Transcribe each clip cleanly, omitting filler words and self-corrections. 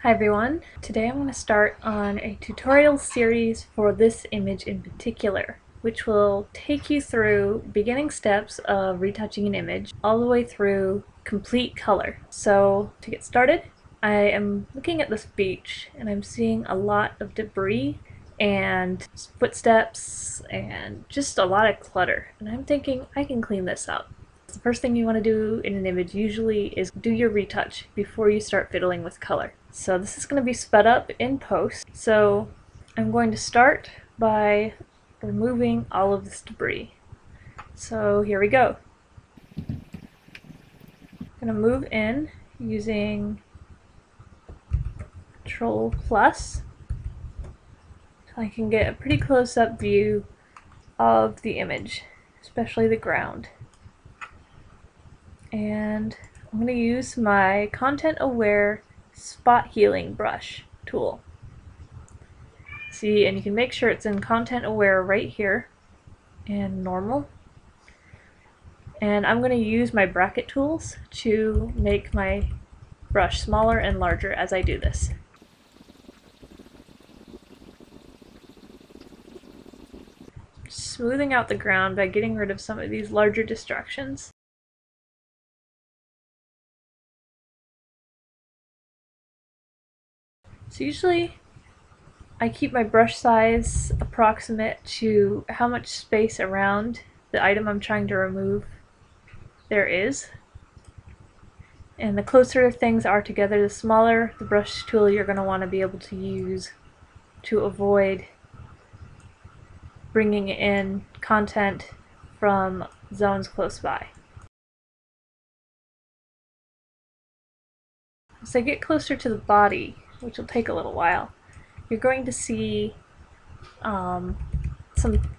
Hi everyone, today I'm going to start on a tutorial series for this image in particular, which will take you through beginning steps of retouching an image all the way through complete color. So to get started, I am looking at this beach and I'm seeing a lot of debris and footsteps and just a lot of clutter, and I'm thinking I can clean this up. The first thing you want to do in an image usually is do your retouch before you start fiddling with color. So this is going to be sped up in post. So I'm going to start by removing all of this debris. So here we go. I'm going to move in using Control Plus so I can get a pretty close-up view of the image, especially the ground. And I'm going to use my content aware spot healing brush tool. See, and you can make sure it's in content aware right here and normal. And I'm going to use my bracket tools to make my brush smaller and larger as I do this. Smoothing out the ground by getting rid of some of these larger distractions. So usually I keep my brush size approximate to how much space around the item I'm trying to remove there is. And the closer things are together, the smaller the brush tool you're going to want to be able to use to avoid bringing in content from zones close by. As I get closer to the body, which will take a little while, you're going to see some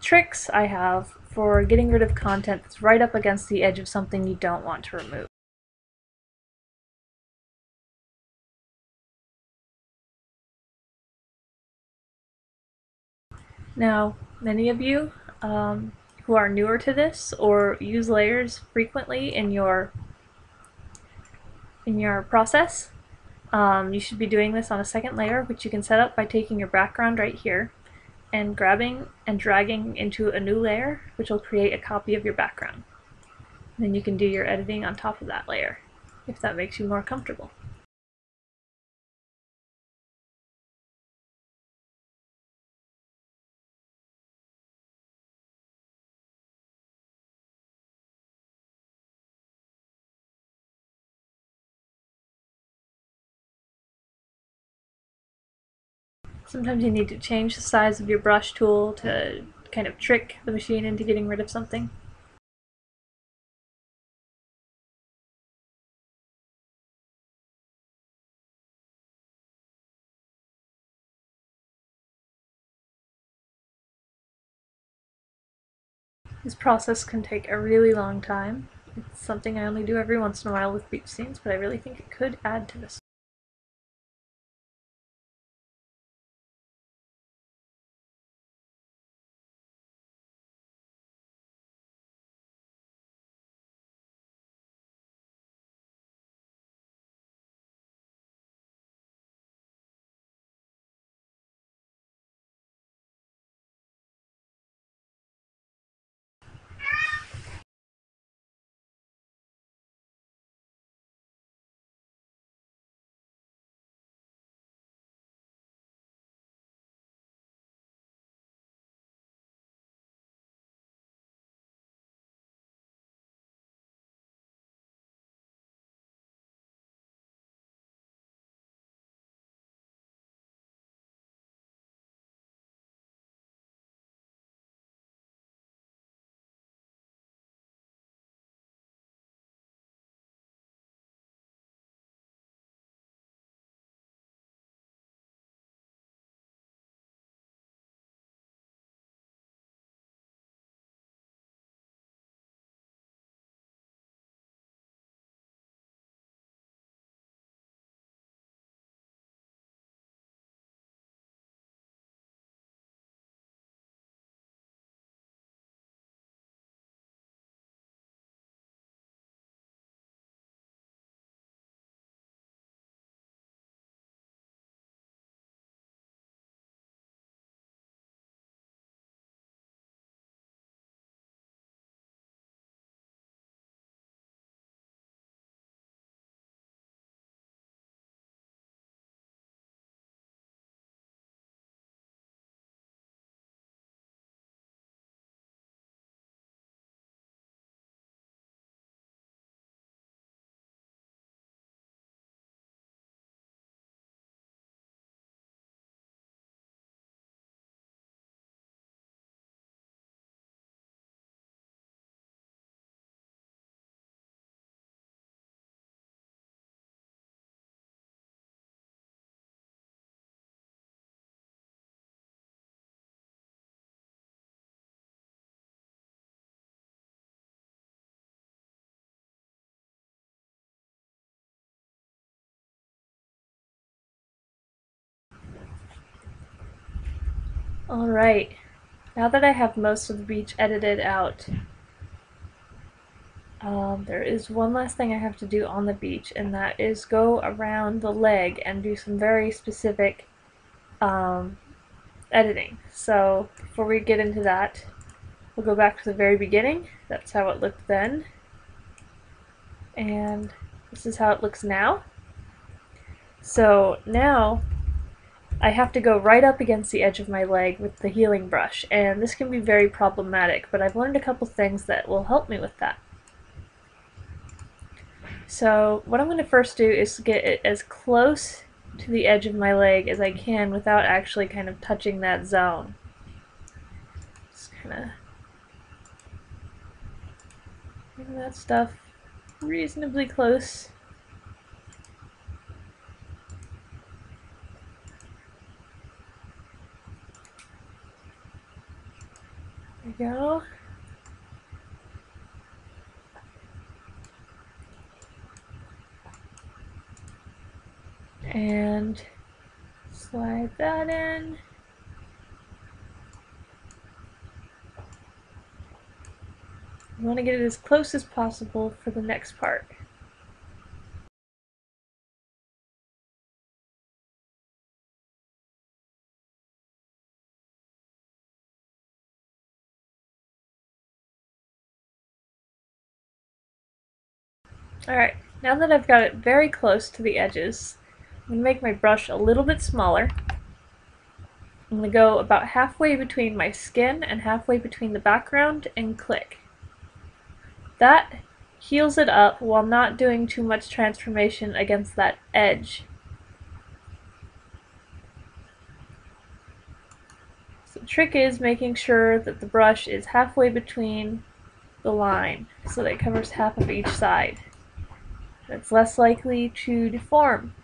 tricks I have for getting rid of content that's right up against the edge of something you don't want to remove. Now, many of you who are newer to this or use layers frequently in your process, you should be doing this on a second layer, which you can set up by taking your background right here and grabbing and dragging into a new layer, which will create a copy of your background. And then you can do your editing on top of that layer, if that makes you more comfortable. Sometimes you need to change the size of your brush tool to kind of trick the machine into getting rid of something. This process can take a really long time. It's something I only do every once in a while with beach scenes, but I really think it could add to this. Alright, now that I have most of the beach edited out, there is one last thing I have to do on the beach, and that is go around the leg and do some very specific editing. So before we get into that, we'll go back to the very beginning. That's how it looked then. And this is how it looks now. So now I have to go right up against the edge of my leg with the healing brush, and this can be very problematic, but I've learned a couple things that will help me with that. So what I'm going to first do is get it as close to the edge of my leg as I can without actually kind of touching that zone. Just kind of bring that stuff reasonably close. There we go. And slide that in. You want to get it as close as possible for the next part. Alright, now that I've got it very close to the edges, I'm going to make my brush a little bit smaller. I'm going to go about halfway between my skin and halfway between the background and click. That heals it up while not doing too much transformation against that edge. So the trick is making sure that the brush is halfway between the line so that it covers half of each side. It's less likely to deform.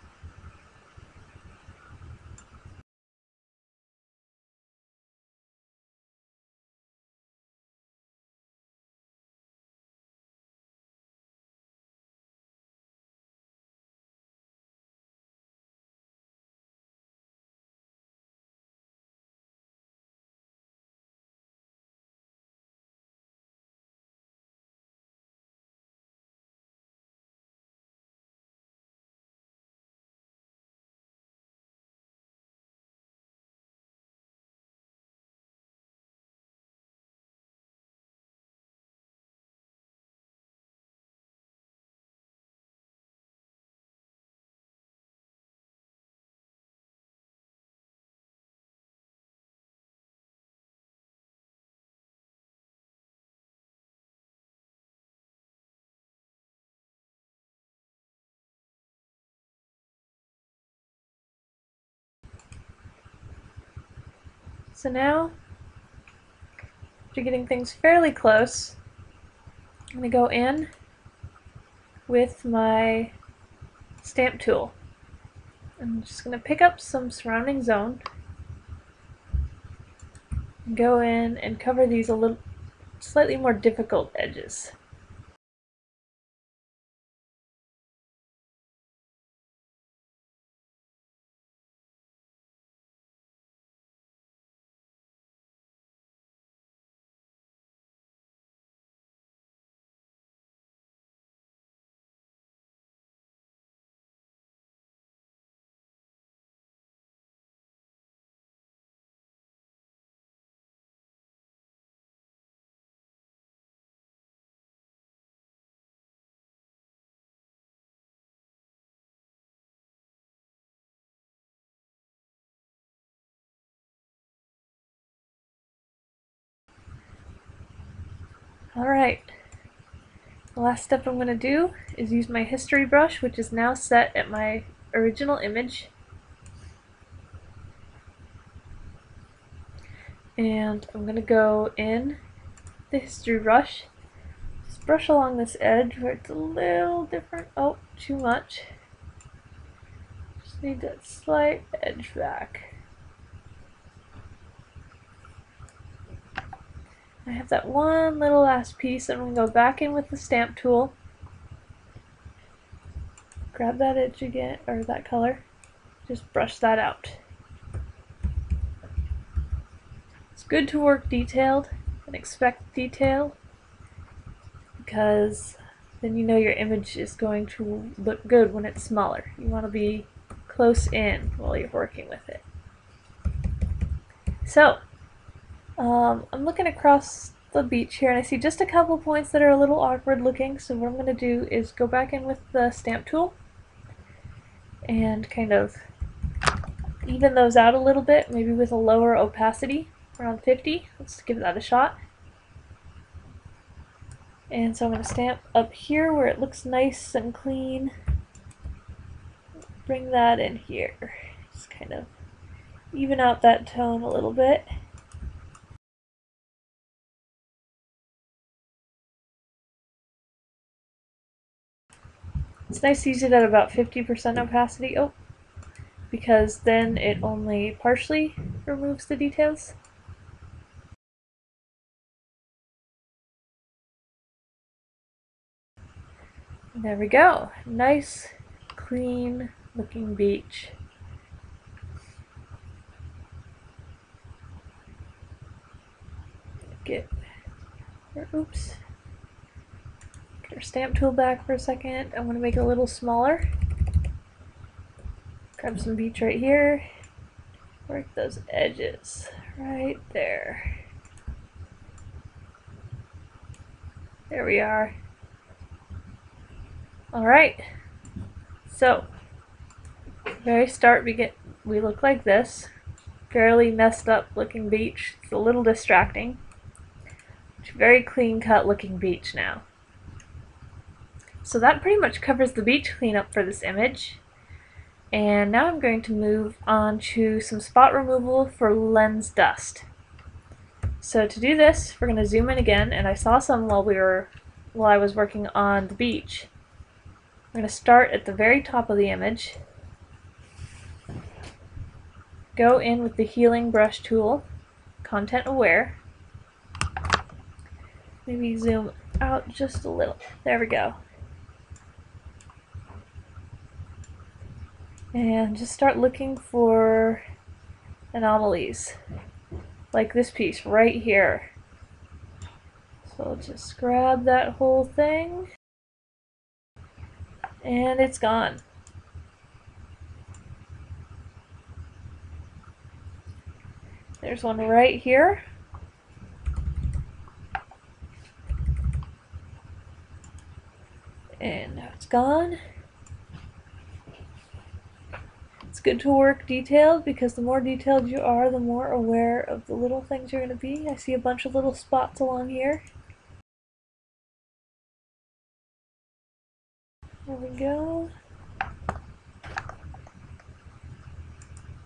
So now, after getting things fairly close, I'm going to go in with my stamp tool. I'm just going to pick up some surrounding zone, and go in and cover these a little slightly more difficult edges. Alright, the last step I'm going to do is use my history brush, which is now set at my original image. And I'm going to go in the history brush, just brush along this edge where it's a little different. Oh, too much. Just need that slight edge back. I have that one little last piece, and I'm going to go back in with the stamp tool, grab that edge again, or that color, just brush that out. good to work detailed and expect detail, because then you know your image is going to look good when it's smaller. You want to be close in while you're working with it. So, I'm looking across the beach here and I see just a couple points that are a little awkward looking, so what I'm going to do is go back in with the stamp tool and kind of even those out a little bit, maybe with a lower opacity, around 50. Let's give that a shot. And so I'm going to stamp up here where it looks nice and clean. Bring that in here. Just kind of even out that tone a little bit. It's nice to use it at about 50% opacity. Oh, because then it only partially removes the details. There we go. Nice, clean looking beach. Get our stamp tool back for a second. I'm going to make it a little smaller. Grab some beach right here. Work those edges right there. There we are. Alright, so very start we look like this. Fairly messed up looking beach. It's a little distracting. Very clean cut looking beach now. So that pretty much covers the beach cleanup for this image. And now I'm going to move on to some spot removal for lens dust. So to do this, we're going to zoom in again, and I saw some while I was working on the beach. I'm going to start at the very top of the image, go in with the healing brush tool, content aware, maybe zoom out just a little. There we go. And just start looking for anomalies, like this piece right here. So I'll just grab that whole thing, and it's gone. There's one right here. And now it's gone. It's good to work detailed, because the more detailed you are, the more aware of the little things you're going to be. I see a bunch of little spots along here. There we go.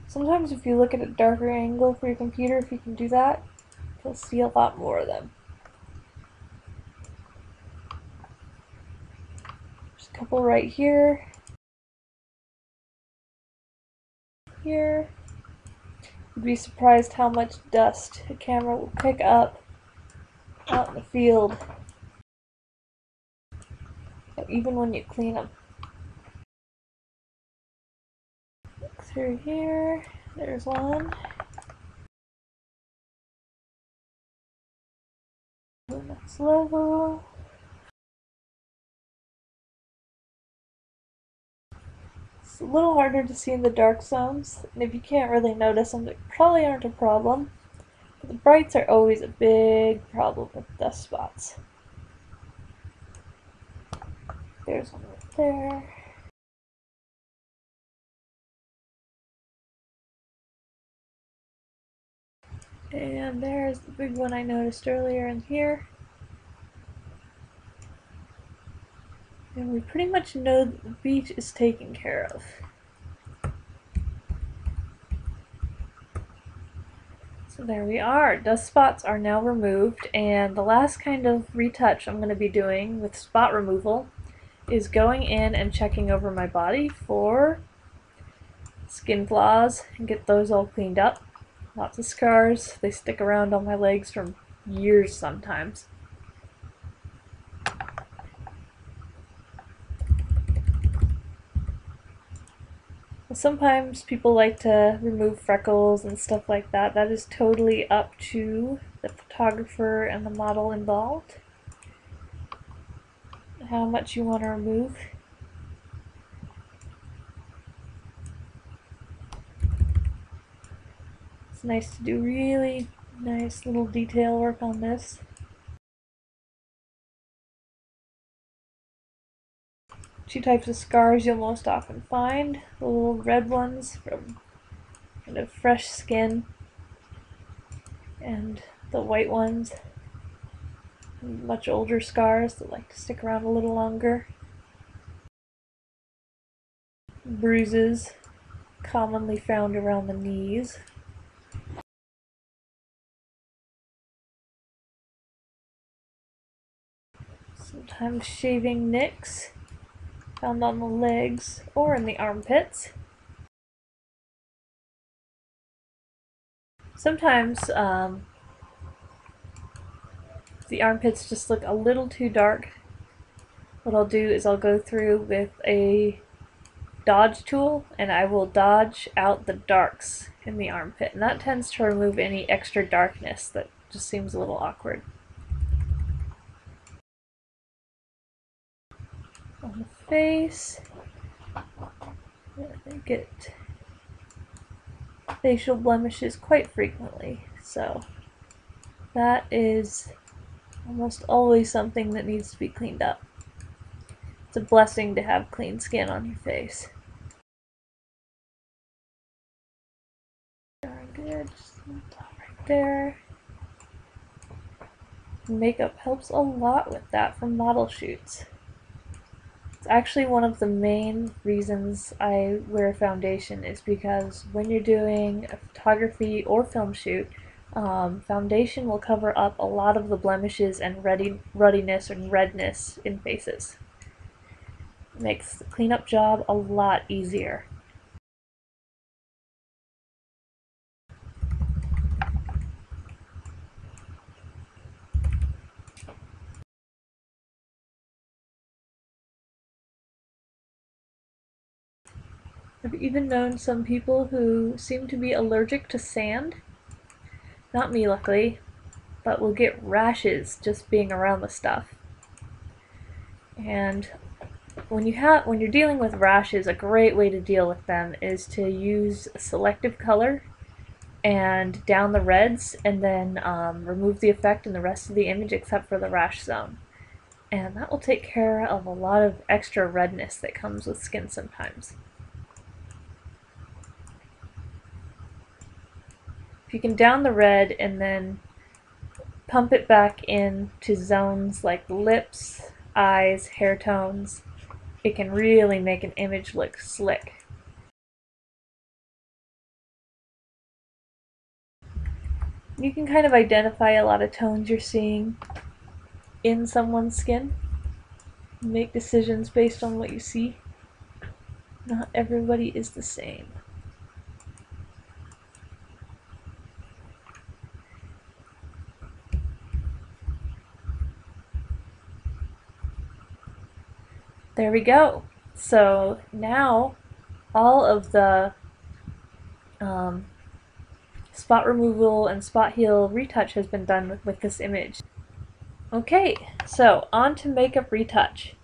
Sometimes if you look at a darker angle for your computer, if you can do that, you'll see a lot more of them. There's a couple right here. Here. You'd be surprised how much dust a camera will pick up out in the field, even when you clean them. Look through here. There's one. The next level. It's a little harder to see in the dark zones, and if you can't really notice them, they probably aren't a problem. But the brights are always a big problem with dust spots. There's one right there. And there's the big one I noticed earlier in here. And we pretty much know that the beach is taken care of. So there we are. Dust spots are now removed, and the last kind of retouch I'm going to be doing with spot removal is going in and checking over my body for skin flaws and get those all cleaned up. Lots of scars. They stick around on my legs for years sometimes. Sometimes people like to remove freckles and stuff like that. That is totally up to the photographer and the model involved. How much you want to remove. It's nice to do really nice little detail work on this. Two types of scars you'll most often find. The little red ones from kind of fresh skin, and the white ones, much older scars that like to stick around a little longer. Bruises, commonly found around the knees. Sometimes shaving nicks, found on the legs or in the armpits. Sometimes the armpits just look a little too dark. What I'll do is I'll go through with a dodge tool and I will dodge out the darks in the armpit, and that tends to remove any extra darkness that just seems a little awkward. On the face, I get facial blemishes quite frequently, so that is almost always something that needs to be cleaned up. It's a blessing to have clean skin on your face. Darn good, just right there. Makeup helps a lot with that for model shoots. It's actually one of the main reasons I wear foundation, is because when you're doing a photography or film shoot, foundation will cover up a lot of the blemishes and ruddiness and redness in faces. It makes the cleanup job a lot easier. I've even known some people who seem to be allergic to sand. Not me, luckily, but will get rashes just being around the stuff. And when you're dealing with rashes, a great way to deal with them is to use a selective color and down the reds, and then remove the effect in the rest of the image except for the rash zone. And that will take care of a lot of extra redness that comes with skin sometimes. If you can down the red and then pump it back into zones like lips, eyes, hair tones, it can really make an image look slick. You can kind of identify a lot of tones you're seeing in someone's skin. Make decisions based on what you see. Not everybody is the same. There we go. So now all of the spot removal and spot heal retouch has been done with this image. Okay, so on to makeup retouch.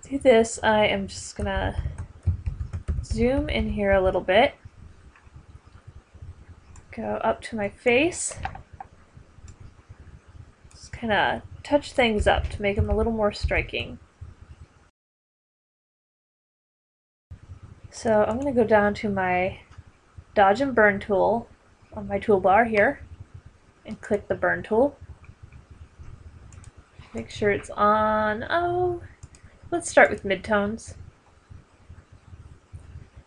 To do this, I am just gonna zoom in here a little bit, go up to my face, just kind of touch things up to make them a little more striking. So I'm going to go down to my dodge and burn tool on my toolbar here and click the burn tool. Make sure it's on, let's start with midtones.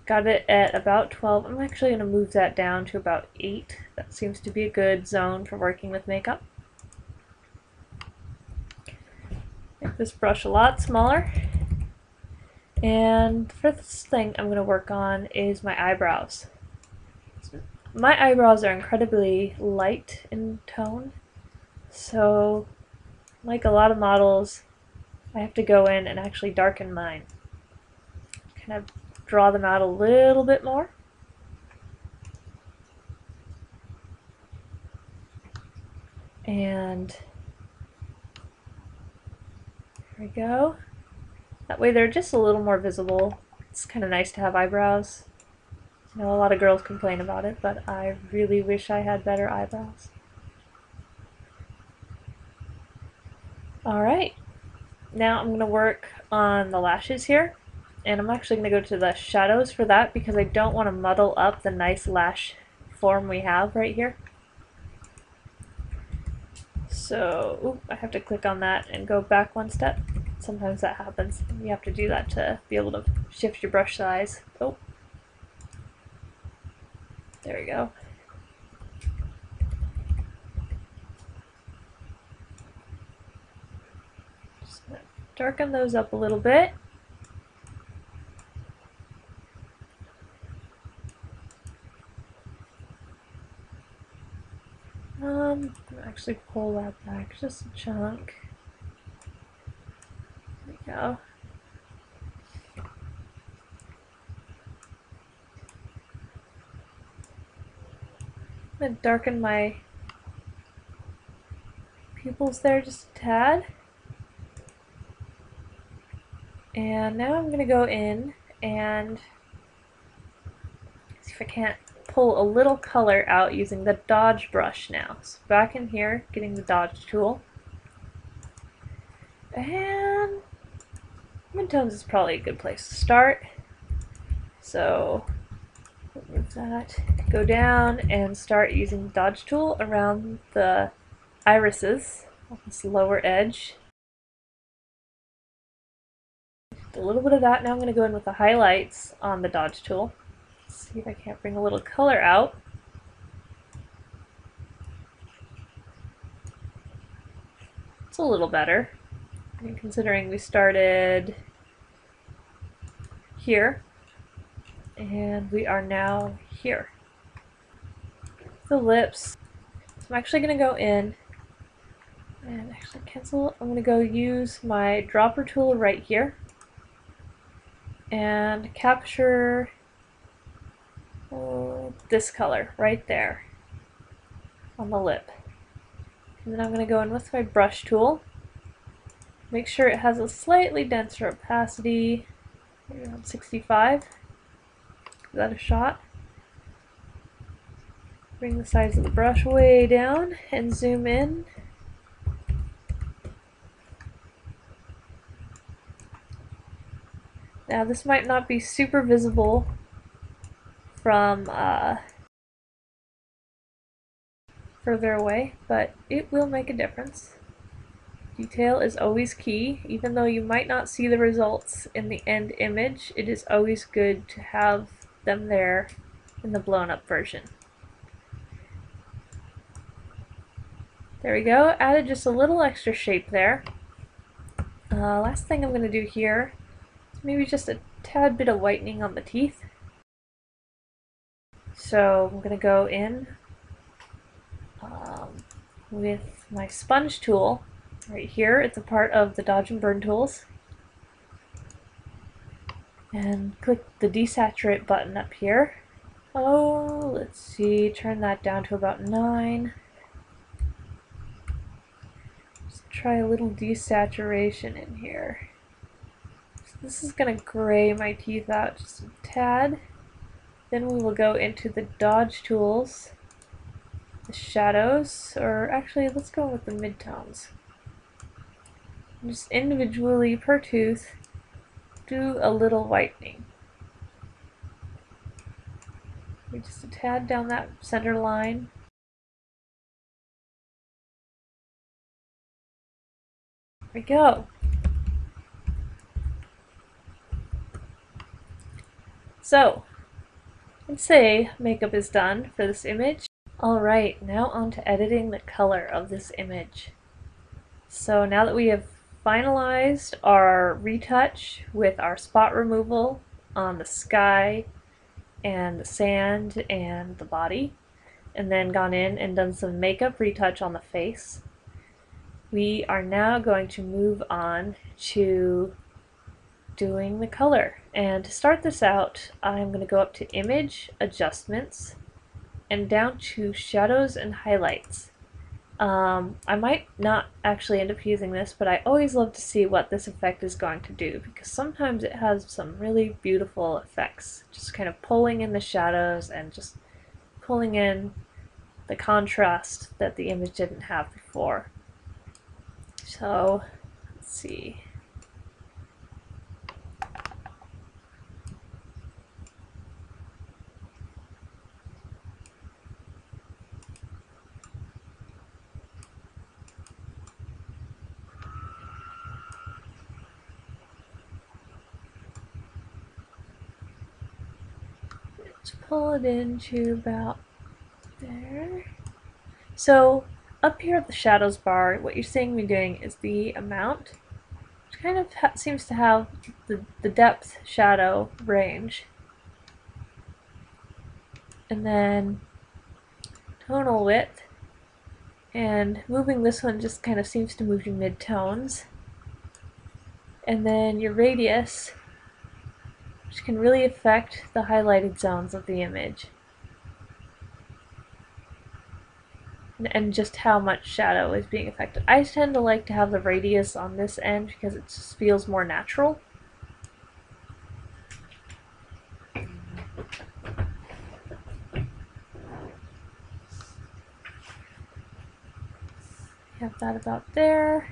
Got it at about 12. I'm actually going to move that down to about 8. That seems to be a good zone for working with makeup. Make this brush a lot smaller. And the first thing I'm going to work on is my eyebrows. My eyebrows are incredibly light in tone, so like a lot of models, I have to go in and actually darken mine. kind of draw them out a little bit more. And there we go. That way they're just a little more visible. It's kind of nice to have eyebrows. I know a lot of girls complain about it, but I really wish I had better eyebrows. Alright, now I'm going to work on the lashes here. And I'm actually going to go to the shadows for that because I don't want to muddle up the nice lash form we have right here. So, I have to click on that and go back one step. Sometimes that happens. You have to do that to be able to shift your brush size. Oh, there we go. Just gonna darken those up a little bit. Actually pull that back just a chunk. There we go. I'm going to darken my pupils there just a tad. And now I'm going to go in and see if I can't pull a little color out using the dodge brush now. So back in here, getting the dodge tool. And midtones is probably a good place to start. So remove that, go down and start using the dodge tool around the irises on this lower edge. A little bit of that. Now I'm going to go in with the highlights on the dodge tool. See if I can't bring a little color out. It's a little better. And considering we started here and we are now here. The lips. So I'm actually going to go in and actually cancel. I'm going to go use my dropper tool right here and capture this color right there on the lip. And then I'm going to go in with my brush tool. Make sure it has a slightly denser opacity, maybe around 65. Give that a shot. Bring the size of the brush way down and zoom in. Now this might not be super visible from further away, but it will make a difference. Detail is always key. Even though you might not see the results in the end image, it is always good to have them there in the blown up version. There we go, added just a little extra shape there. Last thing I'm going to do here is maybe just a tad bit of whitening on the teeth. So I'm going to go in with my sponge tool right here. It's a part of the dodge and burn tools. And click the desaturate button up here. Oh, let's see, turn that down to about 9. Just try a little desaturation in here. So this is going to gray my teeth out just a tad. Then we will go into the dodge tools, the shadows, or actually let's go with the midtones. Just individually per tooth, do a little whitening. Just a tad down that center line. There we go. So, let's say makeup is done for this image. Alright, now on to editing the color of this image. So now that we have finalized our retouch with our spot removal on the sky and the sand and the body, and then gone in and done some makeup retouch on the face, we are now going to move on to doing the color. And to start this out, I'm going to go up to Image, Adjustments, and down to Shadows and Highlights. I might not actually end up using this, but I always love to see what this effect is going to do, because sometimes it has some really beautiful effects. Just kind of pulling in the shadows and just pulling in the contrast that the image didn't have before. So, let's see. Let's pull it into about there. So up here at the shadows bar, what you're seeing me doing is the amount, which kind of seems to have the depth shadow range. And then tonal width, and moving this one just kind of seems to move you mid-tones. And then your radius, which can really affect the highlighted zones of the image. And just how much shadow is being affected. I tend to like to have the radius on this end because it just feels more natural. Have that about there.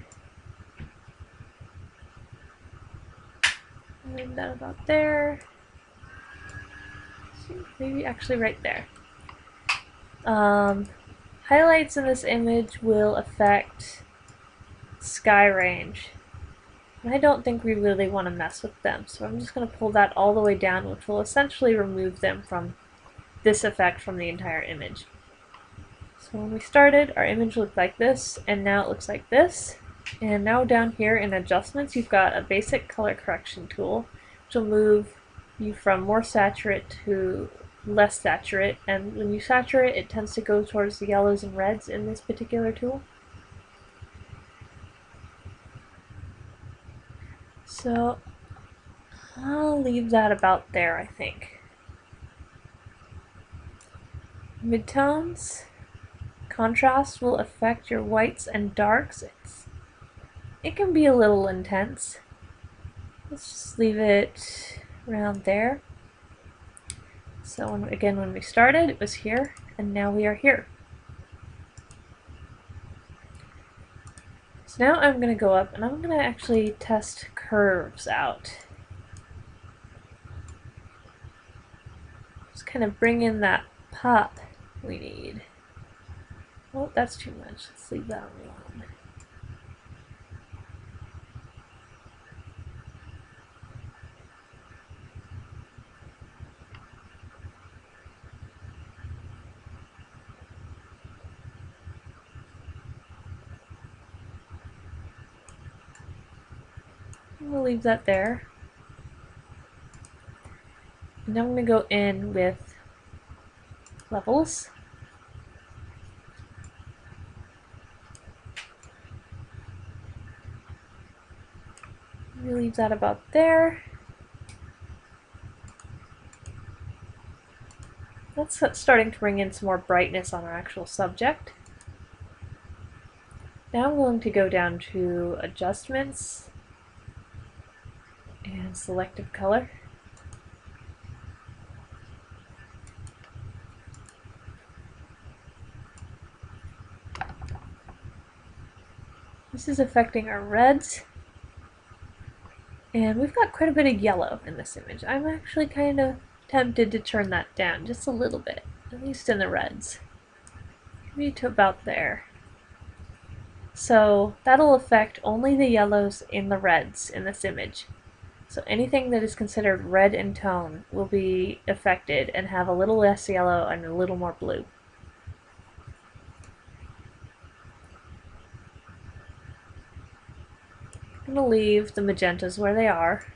And that about there. Maybe actually right there. Highlights in this image will affect sky range. And I don't think we really want to mess with them, so I'm just going to pull that all the way down, which will essentially remove them from this effect from the entire image. So when we started, our image looked like this, and now it looks like this. And now down here in adjustments, you've got a basic color correction tool, which will move you from more saturate to less saturate, and when you saturate, it tends to go towards the yellows and reds in this particular tool. So I'll leave that about there, I think. Midtones, contrast will affect your whites and darks. It can be a little intense. Let's just leave it around there. So when we started, it was here, and now we are here. So now I'm going to go up, and I'm going to actually test curves out. Just kind of bring in that pop we need. Oh, that's too much. Let's leave that alone. We'll leave that there. And now I'm going to go in with levels. We'll leave that about there. That's starting to bring in some more brightness on our actual subject. Now I'm going to go down to adjustments and selective color. This is affecting our reds, and we've got quite a bit of yellow in this image. I'm actually kind of tempted to turn that down just a little bit, at least in the reds. Maybe to about there. So that'll affect only the yellows in the reds in this image. So anything that is considered red in tone will be affected and have a little less yellow and a little more blue. I'm going to leave the magentas where they are.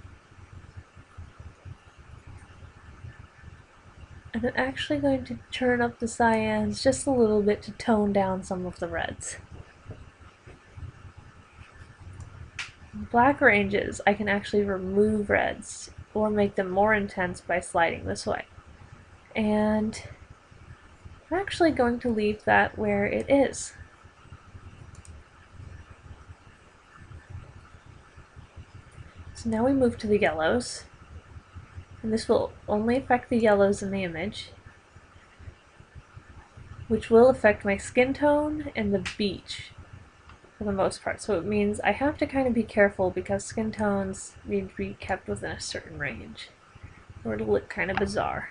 And I'm actually going to turn up the cyans just a little bit to tone down some of the reds. black ranges, I can actually remove reds or make them more intense by sliding this way. And I'm actually going to leave that where it is. So now we move to the yellows, and this will only affect the yellows in the image, which will affect my skin tone and the beach for the most part. So it means I have to kind of be careful because skin tones need to be kept within a certain range or it'll look kind of bizarre.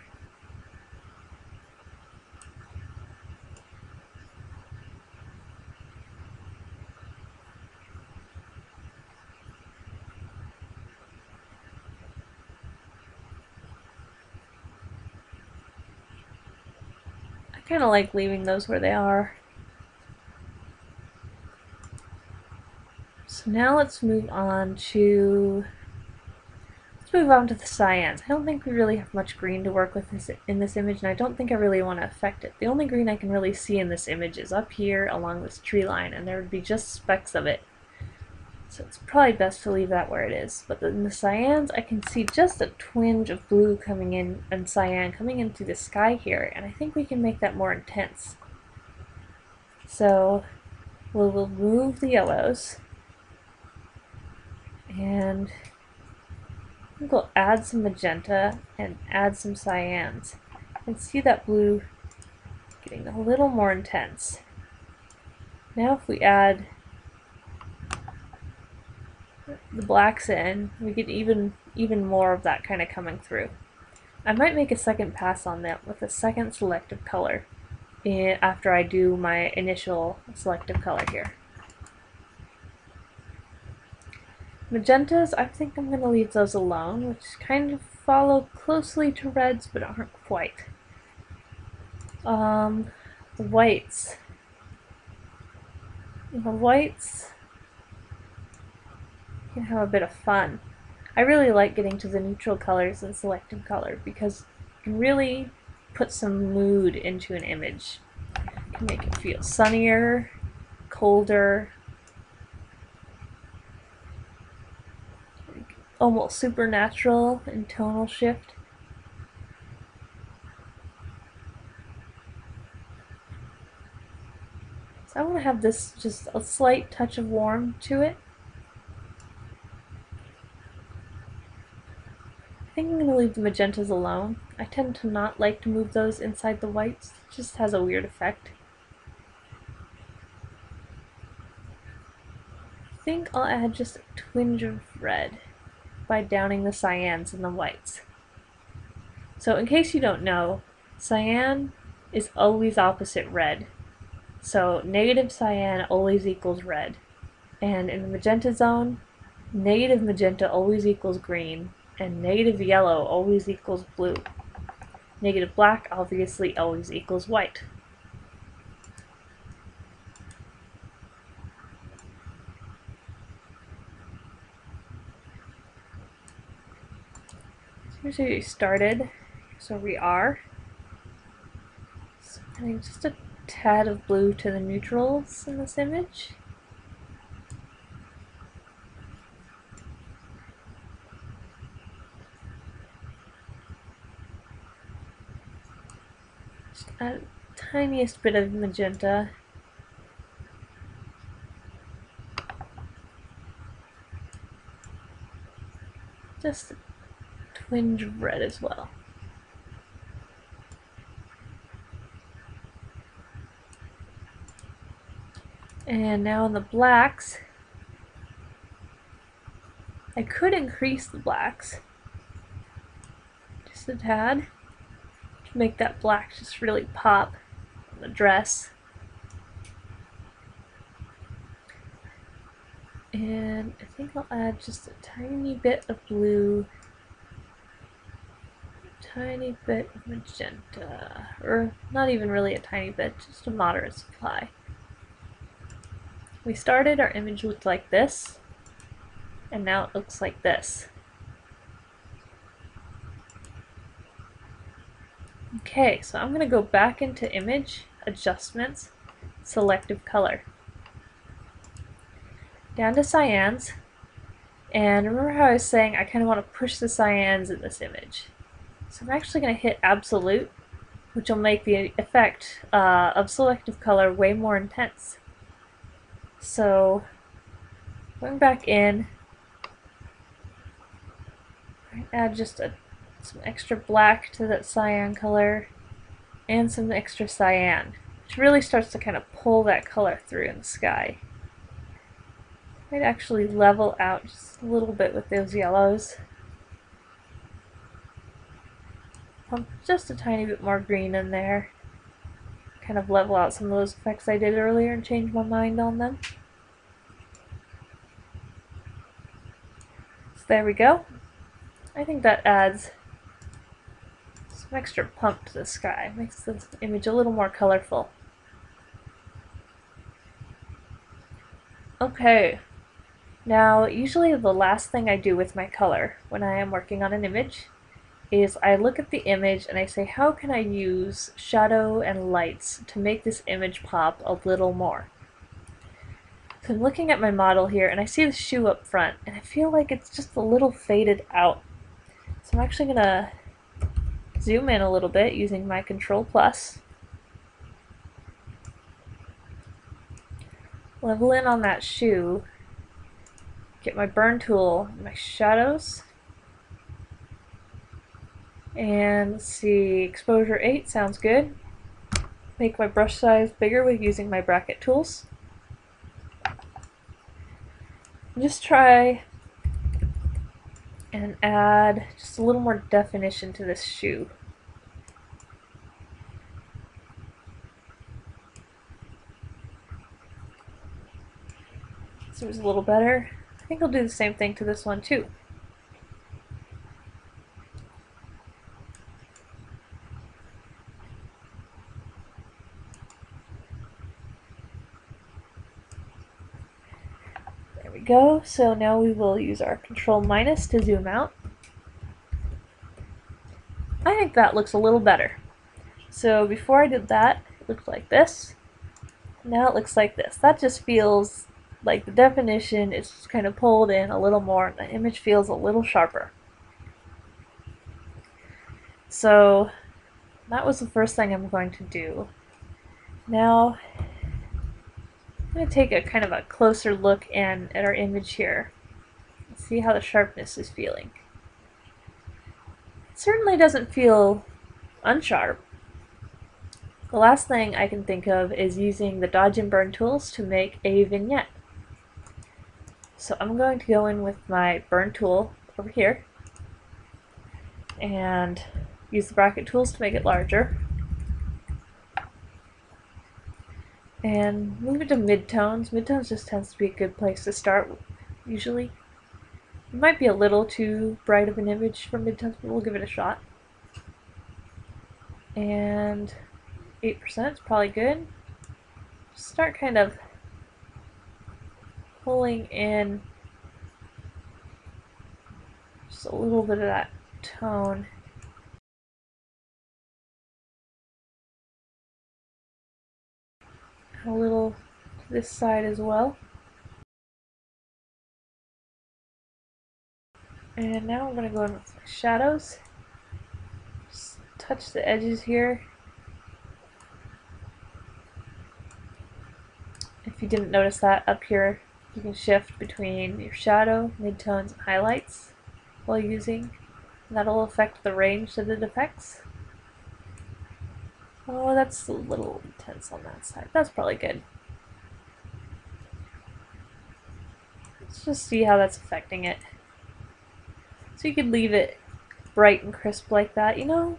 I kind of like leaving those where they are. So now let's move on to the cyans. I don't think we really have much green to work with in this image, and I don't think I really want to affect it. The only green I can really see in this image is up here along this tree line, and there would be just specks of it. So it's probably best to leave that where it is. But in the cyans, I can see just a twinge of blue coming in and cyan coming in through the sky here, and I think we can make that more intense. So we'll remove the yellows, and I think we'll add some magenta and add some cyans. And see that blue getting a little more intense. Now if we add the blacks in, we get even more of that kind of coming through. I might make a second pass on that with a second selective color after I do my initial selective color here. Magentas, I think I'm going to leave those alone, which kind of follow closely to reds but aren't quite. The whites. You can have a bit of fun. I really like getting to the neutral colors and selective color because you can really put some mood into an image. You can make it feel sunnier, colder, almost supernatural in tonal shift. So I want to have this just a slight touch of warm to it. I think I'm going to leave the magentas alone. I tend to not like to move those inside the whites. It just has a weird effect. I think I'll add just a twinge of red by downing the cyans in the whites. So in case you don't know, cyan is always opposite red. So negative cyan always equals red. And in the magenta zone, negative magenta always equals green, and negative yellow always equals blue. Negative black obviously always equals white. So here's where we started. So we are. So adding just a tad of blue to the neutrals in this image. Just add the tiniest bit of magenta. Just a twinge of red as well. And now in the blacks, I could increase the blacks just a tad to make that black just really pop on the dress. And I think I'll add just a tiny bit of blue, a tiny bit of magenta, or not even really a tiny bit, just a moderate supply. We started, our image looked like this, and now it looks like this. Okay, so I'm going to go back into Image, Adjustments, Selective Color. Down to Cyans, And remember how I was saying I kind of want to push the cyans in this image. So I'm actually going to hit absolute, which will make the effect of selective color way more intense. So going back in, I add just some extra black to that cyan color and some extra cyan, which really starts to kind of pull that color through in the sky. Might actually level out just a little bit with those yellows. Pump just a tiny bit more green in there. Kind of level out some of those effects I did earlier and change my mind on them. So there we go. I think that adds some extra pump to the sky. Makes the image a little more colorful. Okay. Now, usually the last thing I do with my color when I am working on an image is I look at the image and I say, how can I use shadow and lights to make this image pop a little more? So I'm looking at my model here and I see the shoe up front and I feel like it's just a little faded out. So I'm actually going to zoom in a little bit using my Control Plus. Level in on that shoe. Get my burn tool, my shadows. And let's see, exposure 8 sounds good. Make my brush size bigger with using my bracket tools. Just try and add just a little more definition to this shoe. Seems a little better. I think I'll do the same thing to this one too. There we go. So now we will use our Control minus to zoom out. I think that looks a little better. So before I did that, it looked like this. Now it looks like this. That just feels like the definition is just kind of pulled in a little more and the image feels a little sharper. So that was the first thing I'm going to do. Now I'm going to take a kind of a closer look in at our image here and see how the sharpness is feeling. It certainly doesn't feel unsharp. The last thing I can think of is using the dodge and burn tools to make a vignette. So I'm going to go in with my burn tool over here and use the bracket tools to make it larger. And move it to midtones. Midtones just tends to be a good place to start usually. It might be a little too bright of an image for midtones, but we'll give it a shot. And 8% is probably good. Just start kind of pulling in just a little bit of that tone. A little to this side as well. And now I'm going to go in with my shadows. Just touch the edges here. If you didn't notice that, up here you can shift between your shadow, midtones, and highlights while using. And that'll affect the range that it affects. Oh, that's a little intense on that side. That's probably good. Let's just see how that's affecting it. So you could leave it bright and crisp like that, you know?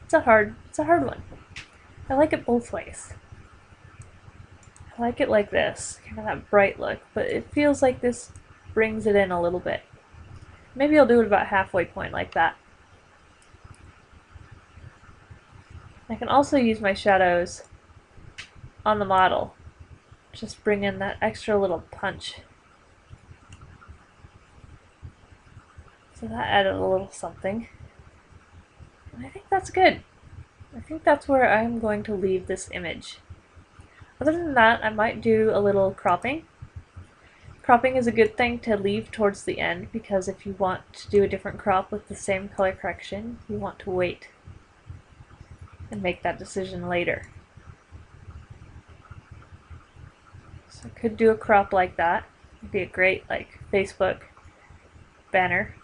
It's a hard one. I like it both ways. I like it like this, kind of that bright look, but it feels like this brings it in a little bit. Maybe I'll do it about halfway point like that. I can also use my shadows on the model. Just bring in that extra little punch. So that added a little something. And I think that's good. I think that's where I'm going to leave this image. Other than that, I might do a little cropping. Cropping is a good thing to leave towards the end because if you want to do a different crop with the same color correction, you want to wait and make that decision later. So I could do a crop like that. It'd be a great like Facebook banner.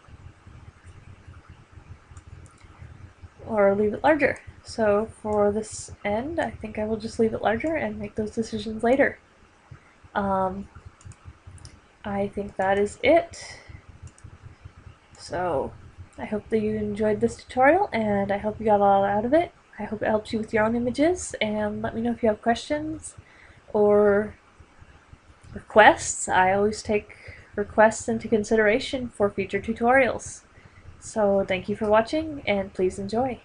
Or leave it larger. So for this end, I think I will just leave it larger and make those decisions later. I think that is it. So I hope that you enjoyed this tutorial and I hope you got a lot out of it. I hope it helps you with your own images, and let me know if you have questions or requests. I always take requests into consideration for future tutorials. So thank you for watching and please enjoy.